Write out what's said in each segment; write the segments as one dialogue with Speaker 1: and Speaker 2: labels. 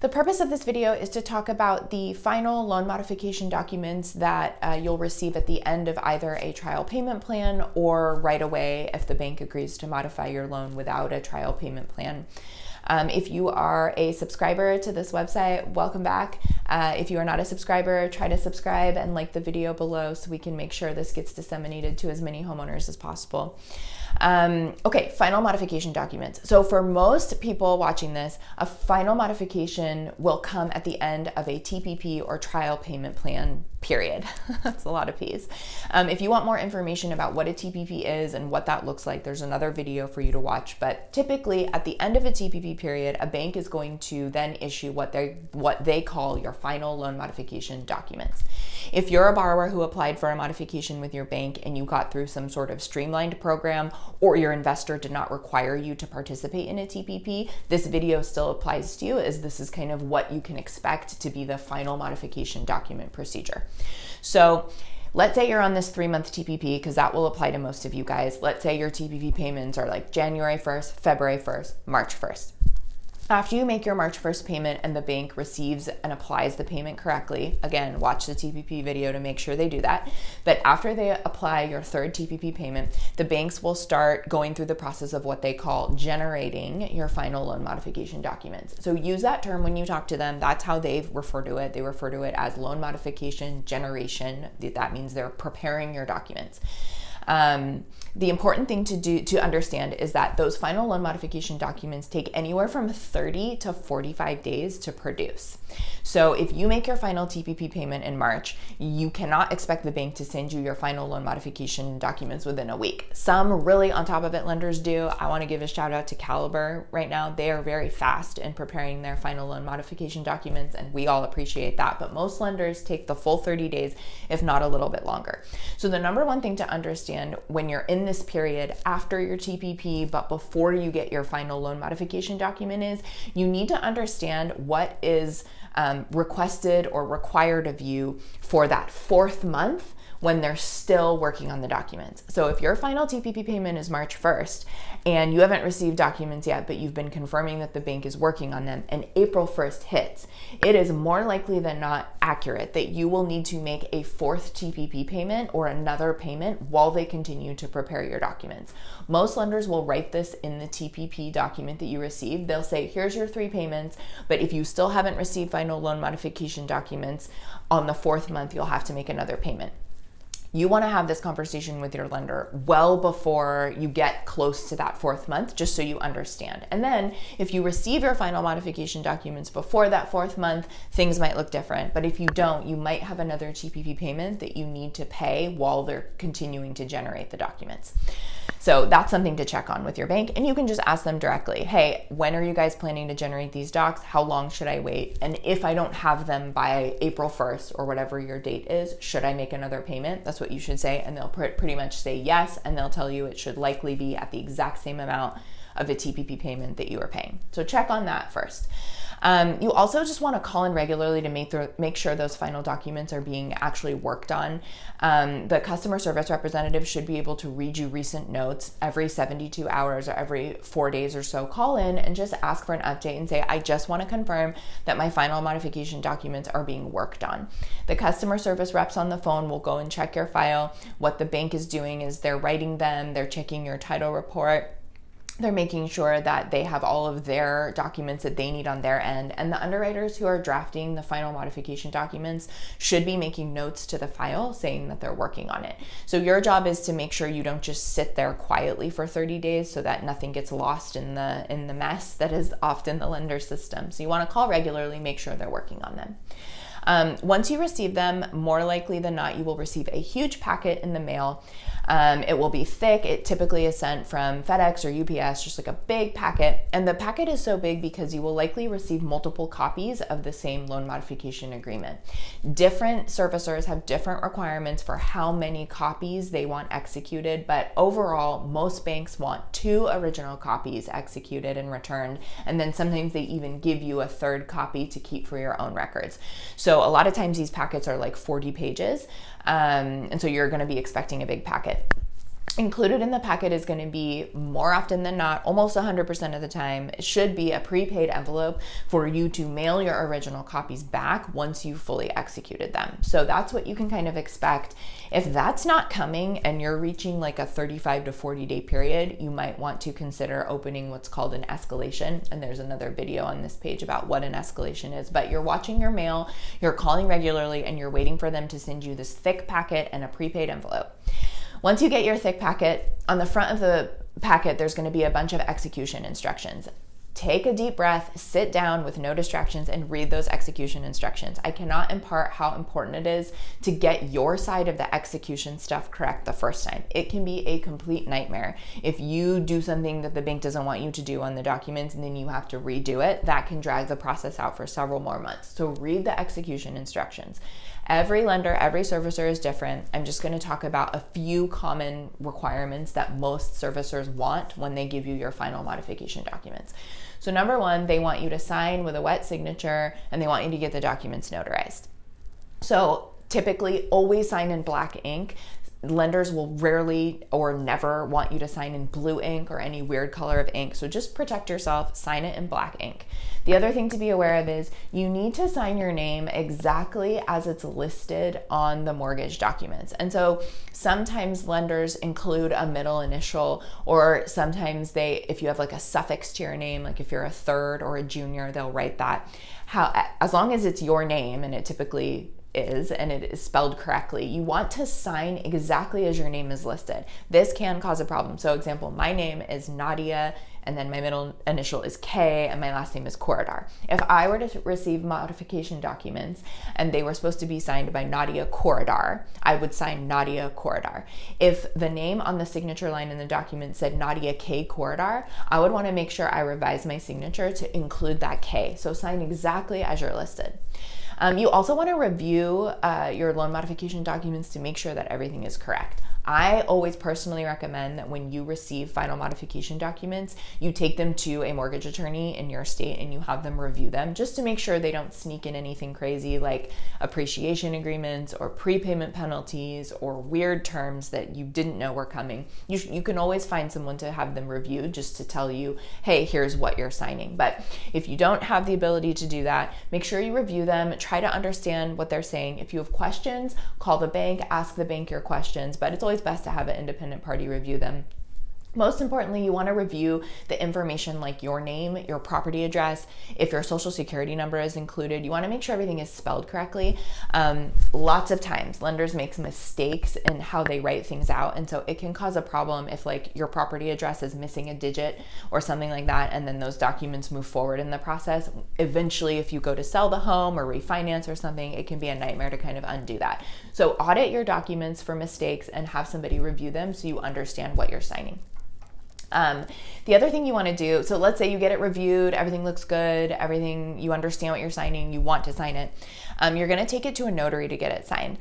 Speaker 1: The purpose of this video is to talk about the final loan modification documents that you'll receive at the end of either a trial payment plan or right away if the bank agrees to modify your loan without a trial payment plan. If you are a subscriber to this website, welcome back. If you are not a subscriber, try to subscribe and like the video below so we can make sure this gets disseminated to as many homeowners as possible. Okay, final modification documents. So for most people watching this, a final modification will come at the end of a TPP or trial payment plan, period. That's a lot of P's. If you want more information about what a TPP is and what that looks like, there's another video for you to watch. But typically at the end of a TPP period, a bank is going to then issue what they call your final loan modification documents. If you're a borrower who applied for a modification with your bank and you got through some sort of streamlined program, or your investor did not require you to participate in a TPP, this video still applies to you, as this is kind of what you can expect to be the final modification document procedure. So let's say you're on this 3-month TPP, because that will apply to most of you guys. Let's say your TPP payments are like January 1st, February 1st, March 1st. After you make your March 1st payment and the bank receives and applies the payment correctly, again, watch the TPP video to make sure they do that. But after they apply your third TPP payment, the banks will start going through the process of what they call generating your final loan modification documents. So use that term when you talk to them. That's how they refer to it. They refer to it as loan modification generation. That means they're preparing your documents. The important thing to understand is that those final loan modification documents take anywhere from 30 to 45 days to produce. So if you make your final TPP payment in March, you cannot expect the bank to send you your final loan modification documents within a week. Some really on top of it lenders do. I want to give a shout out to Caliber right now. They are very fast in preparing their final loan modification documents, and we all appreciate that. But most lenders take the full 30 days, if not a little bit longer. So the number one thing to understand when you're in this period after your TPP, but before you get your final loan modification document, is you need to understand what is requested or required of you for that 4th month when they're still working on the documents. So if your final TPP payment is March 1st and you haven't received documents yet, but you've been confirming that the bank is working on them, and April 1st hits, it is more likely than not accurate that you will need to make a 4th TPP payment or another payment while they continue to prepare your documents. Most lenders will write this in the TPP document that you received. They'll say, here's your 3 payments, but if you still haven't received final loan modification documents on the 4th month, you'll have to make another payment. You want to have this conversation with your lender well before you get close to that 4th month, just so you understand. And then if you receive your final modification documents before that 4th month, things might look different. But if you don't, you might have another TPP payment that you need to pay while they're continuing to generate the documents. So that's something to check on with your bank, and you can just ask them directly, hey, when are you guys planning to generate these docs? How long should I wait? And if I don't have them by April 1st or whatever your date is, should I make another payment? That's what you should say, and they'll pretty much say yes, and they'll tell you it should likely be at the exact same amount of a TPP payment that you are paying. So check on that first. You also just want to call in regularly to make sure those final documents are being actually worked on. The customer service representative should be able to read you recent notes every 72 hours or every 4 days or so. Call in and just ask for an update and say, I just want to confirm that my final modification documents are being worked on. The customer service reps on the phone will go and check your file. What the bank is doing is they're writing them, they're checking your title report, they're making sure that they have all of their documents that they need on their end. And the underwriters who are drafting the final modification documents should be making notes to the file saying that they're working on it. So your job is to make sure you don't just sit there quietly for 30 days so that nothing gets lost in the mess that is often the lender system. So you want to call regularly, make sure they're working on them. Once you receive them, more likely than not, you will receive a huge packet in the mail. It will be thick. It typically is sent from FedEx or UPS, just like a big packet. And the packet is so big because you will likely receive multiple copies of the same loan modification agreement. Different servicers have different requirements for how many copies they want executed, but overall, most banks want 2 original copies executed and returned, and then sometimes they even give you a 3rd copy to keep for your own records. So a lot of times these packets are like 40 pages, and so you're going to be expecting a big packet. Included in the packet is going to be, more often than not, almost 100% of the time, it should be a prepaid envelope for you to mail your original copies back once you fully executed them. So that's what you can kind of expect. If that's not coming and you're reaching like a 35 to 40 day period, you might want to consider opening what's called an escalation. And there's another video on this page about what an escalation is. But you're watching your mail, you're calling regularly, and you're waiting for them to send you this thick packet and a prepaid envelope. Once you get your thick packet, on the front of the packet, there's going to be a bunch of execution instructions. Take a deep breath, sit down with no distractions, and read those execution instructions. I cannot impart how important it is to get your side of the execution stuff correct the first time. It can be a complete nightmare. If you do something that the bank doesn't want you to do on the documents and then you have to redo it, that can drag the process out for several more months. So read the execution instructions. Every lender, every servicer is different. I'm just going to talk about a few common requirements that most servicers want when they give you your final modification documents. So number one, they want you to sign with a wet signature, and they want you to get the documents notarized. So typically always sign in black ink. Lenders will rarely or never want you to sign in blue ink or any weird color of ink. So just protect yourself, sign it in black ink. The other thing to be aware of is you need to sign your name exactly as it's listed on the mortgage documents. And so sometimes lenders include a middle initial, or sometimes if you have like a suffix to your name, like if you're a third or a junior, they'll write that. As long as it's your name, and it typically is, and it is spelled correctly, you want to sign exactly as your name is listed. This can cause a problem. So example, my name is Nadia, and then my middle initial is K, and my last name is Corridor. If I were to receive modification documents and they were supposed to be signed by Nadia Corridor, I would sign Nadia Corridor. If the name on the signature line in the document said Nadia K Corridor, I would want to make sure I revise my signature to include that K. So sign exactly as you're listed. You also want to review your loan modification documents to make sure that everything is correct. I always personally recommend that when you receive final modification documents, you take them to a mortgage attorney in your state and you have them review them, just to make sure they don't sneak in anything crazy like appreciation agreements or prepayment penalties or weird terms that you didn't know were coming. You can always find someone to have them reviewed just to tell you, hey, here's what you're signing. But if you don't have the ability to do that, make sure you review them, try to understand what they're saying. If you have questions, call the bank, ask the bank your questions, but it's always best to have an independent party review them. Most importantly, you want to review the information like your name, your property address. If your social security number is included, you want to make sure everything is spelled correctly. Lots of times lenders make mistakes in how they write things out, and so it can cause a problem if like your property address is missing a digit or something like that, and then those documents move forward in the process. Eventually, if you go to sell the home or refinance or something, it can be a nightmare to kind of undo that. So audit your documents for mistakes and have somebody review them so you understand what you're signing. The other thing you want to do, so let's say you get it reviewed, everything looks good, you understand what you're signing, you want to sign it. You're going to take it to a notary to get it signed.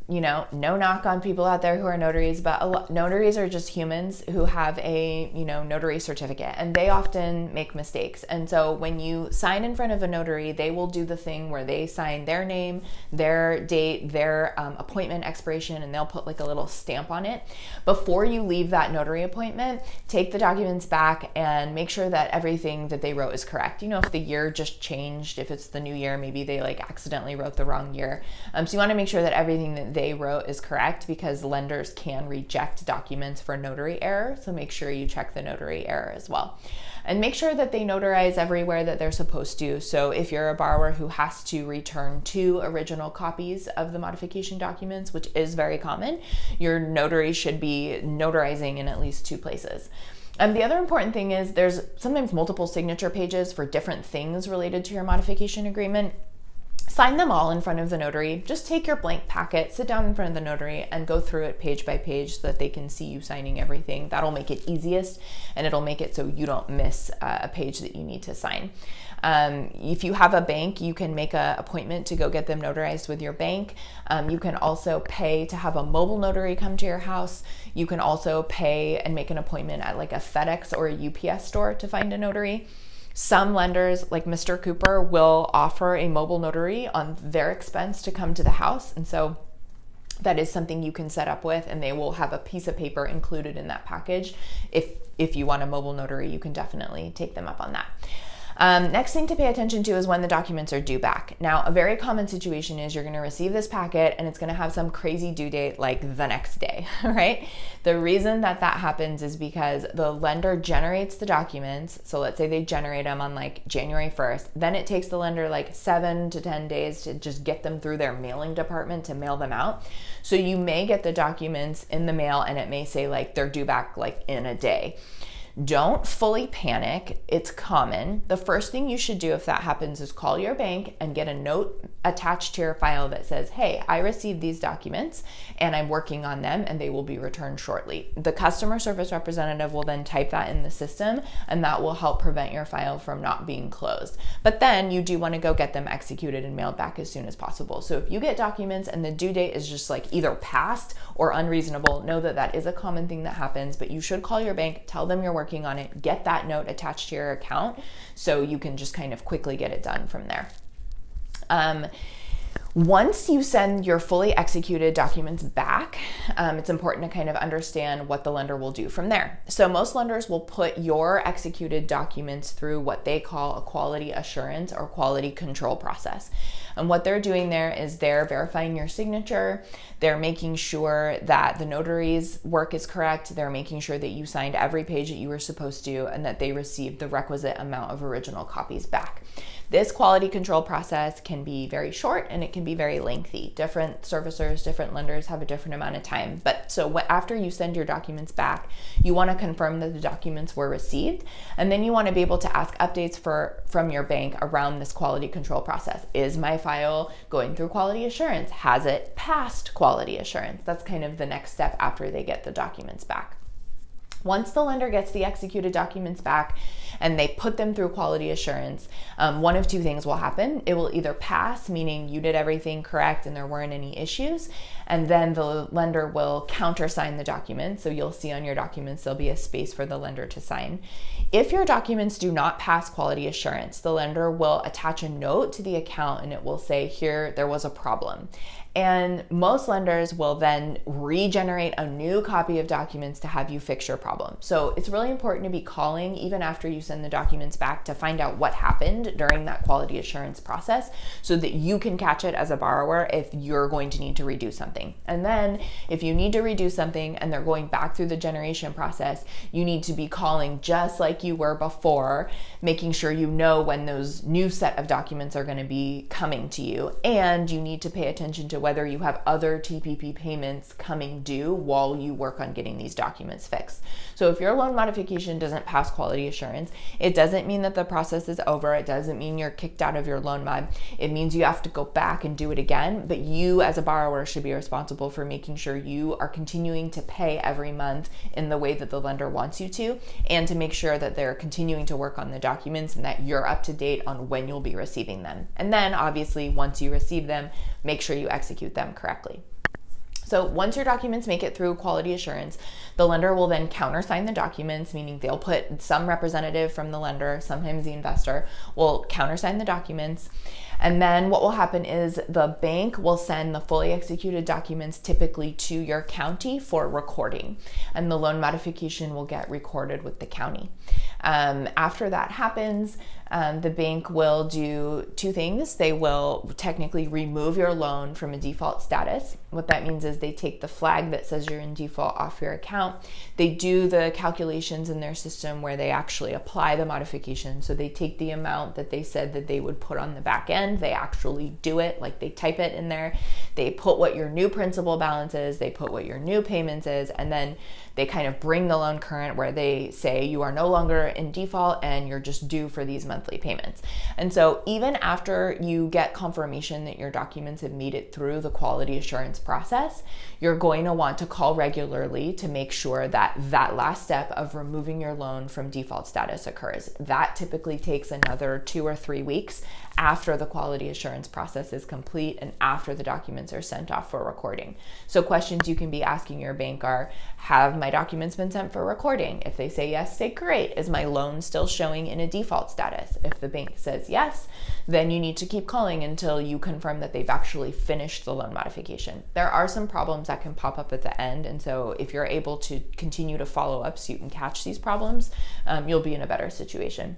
Speaker 1: No knock on people out there who are notaries, but notaries are just humans who have a, notary certificate, and they often make mistakes. And so when you sign in front of a notary, they will do the thing where they sign their name, their date, their appointment expiration, and they'll put like a little stamp on it. Before you leave that notary appointment, take the documents back and make sure that everything that they wrote is correct. If the year just changed, if it's the new year, maybe they like accidentally wrote the wrong year. So you want to make sure that everything that they wrote is correct, because lenders can reject documents for notary error. So make sure you check the notary error as well. And make sure that they notarize everywhere that they're supposed to. So if you're a borrower who has to return 2 original copies of the modification documents, which is very common, your notary should be notarizing in at least 2 places. The other important thing is there's sometimes multiple signature pages for different things related to your modification agreement. Sign them all in front of the notary. Just take your blank packet, sit down in front of the notary, and go through it page by page so that they can see you signing everything. That'll make it easiest, and it'll make it so you don't miss a page that you need to sign. If you have a bank, you can make an appointment to go get them notarized with your bank. You can also pay to have a mobile notary come to your house. You can also pay and make an appointment at like a FedEx or a UPS store to find a notary. Some lenders, like Mr. Cooper, will offer a mobile notary on their expense to come to the house. And so that is something you can set up with, and they will have a piece of paper included in that package. If you want a mobile notary, you can definitely take them up on that. Next thing to pay attention to is when the documents are due back. Now, a very common situation is you're going to receive this packet and it's going to have some crazy due date like the next day, right? The reason that happens is because the lender generates the documents. So let's say they generate them on like January 1st. Then it takes the lender like 7 to 10 days to just get them through their mailing department to mail them out. So you may get the documents in the mail and it may say like they're due back like in a day. Don't fully panic. It's common. The first thing you should do if that happens is call your bank and get a note attached to your file that says, hey, I received these documents and I'm working on them and they will be returned shortly. The customer service representative will then type that in the system, and that will help prevent your file from not being closed. But then you do want to go get them executed and mailed back as soon as possible. So if you get documents and the due date is just like either past or unreasonable, know that that is a common thing that happens, but you should call your bank, tell them you're working on it, get that note attached to your account so you can just kind of quickly get it done from there. Once you send your fully executed documents back, it's important to kind of understand what the lender will do from there. So most lenders will put your executed documents through what they call a quality assurance or quality control process. And what they're doing there is they're verifying your signature, they're making sure that the notary's work is correct, they're making sure that you signed every page that you were supposed to, and that they received the requisite amount of original copies back. This quality control process can be very short and it can be very lengthy. Different servicers, different lenders have a different amount of time. But so after you send your documents back, you want to confirm that the documents were received, and then you want to be able to ask updates from your bank around this quality control process. Is my file going through quality assurance? Has it passed quality assurance? That's kind of the next step after they get the documents back. Once the lender gets the executed documents back and they put them through quality assurance, one of two things will happen. It will either pass, meaning you did everything correct and there weren't any issues, and then the lender will countersign the document. So you'll see on your documents there'll be a space for the lender to sign. If your documents do not pass quality assurance, the lender will attach a note to the account and it will say, here, there was a problem. And most lenders will then regenerate a new copy of documents to have you fix your problem. So it's really important to be calling even after you send the documents back to find out what happened during that quality assurance process so that you can catch it as a borrower if you're going to need to redo something. And then if you need to redo something and they're going back through the generation process, you need to be calling just like you were before, making sure you know when those new set of documents are going to be coming to you. And you need to pay attention to whether you have other TPP payments coming due while you work on getting these documents fixed. So if your loan modification doesn't pass quality assurance, it doesn't mean that the process is over. It doesn't mean you're kicked out of your loan mod. It means you have to go back and do it again, but you as a borrower should be responsible for making sure you are continuing to pay every month in the way that the lender wants you to, and to make sure that they're continuing to work on the documents and that you're up to date on when you'll be receiving them. And then obviously once you receive them, make sure you execute them correctly. So once your documents make it through quality assurance, the lender will then countersign the documents, meaning they'll put some representative from the lender, sometimes the investor, will countersign the documents. And then what will happen is the bank will send the fully executed documents typically to your county for recording, and the loan modification will get recorded with the county. After that happens, the bank will do two things. They will technically remove your loan from a default status. What that means is they take the flag that says you're in default off your account. They do the calculations in their system where they actually apply the modification. So they take the amount that they said that they would put on the back end. They actually do it, like they type it in there. They put what your new principal balance is, they put what your new payments is, and then they kind of bring the loan current where they say you are no longer in default and you're just due for these monthly payments. And so even after you get confirmation that your documents have made it through the quality assurance process, you're going to want to call regularly to make sure that that last step of removing your loan from default status occurs. That typically takes another 2 or 3 weeks after the quality assurance process is complete and after the documents are sent off for recording. So questions you can be asking your bank are, have my documents been sent for recording? If they say yes, say great. Is my loan still showing in a default status? If the bank says yes, then you need to keep calling until you confirm that they've actually finished the loan modification. There are some problems that can pop up at the end, and so if you're able to continue to follow up so you can catch these problems, you'll be in a better situation.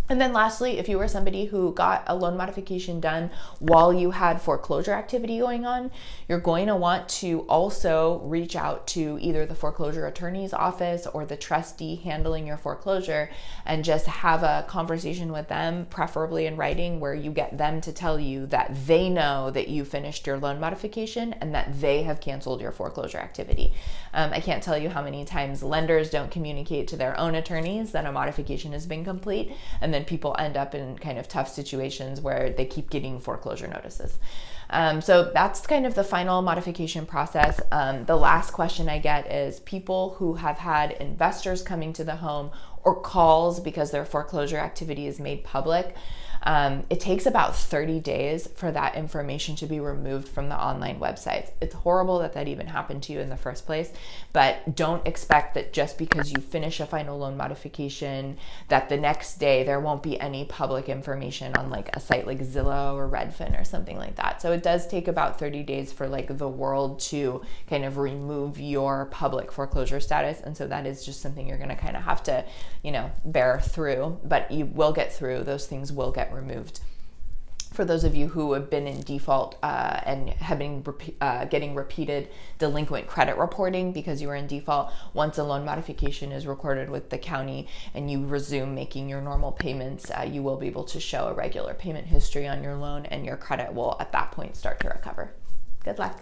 Speaker 1: And then lastly, if you were somebody who got a loan modification done while you had foreclosure activity going on, you're going to want to also reach out to either the foreclosure attorney's office or the trustee handling your foreclosure and just have a conversation with them, preferably in writing, where you get them to tell you that they know that you finished your loan modification and that they have canceled your foreclosure activity. I can't tell you how many times lenders don't communicate to their own attorneys that a modification has been complete, and then people end up in kind of tough situations where they keep getting foreclosure notices. So that's kind of the final modification process. The last question I get is people who have had investors coming to the home or calls because their foreclosure activity is made public. It takes about 30 days for that information to be removed from the online websites. It's horrible that that even happened to you in the first place, but don't expect that just because you finish a final loan modification that the next day there won't be any public information on like a site like Zillow or Redfin or something like that. So it does take about 30 days for like the world to kind of remove your public foreclosure status. And so that is just something you're going to kind of have to, bear through, but you will get through. Those things will get removed. For those of you who have been in default and have been getting repeated delinquent credit reporting because you were in default, once a loan modification is recorded with the county and you resume making your normal payments, you will be able to show a regular payment history on your loan and your credit will at that point start to recover. Good luck.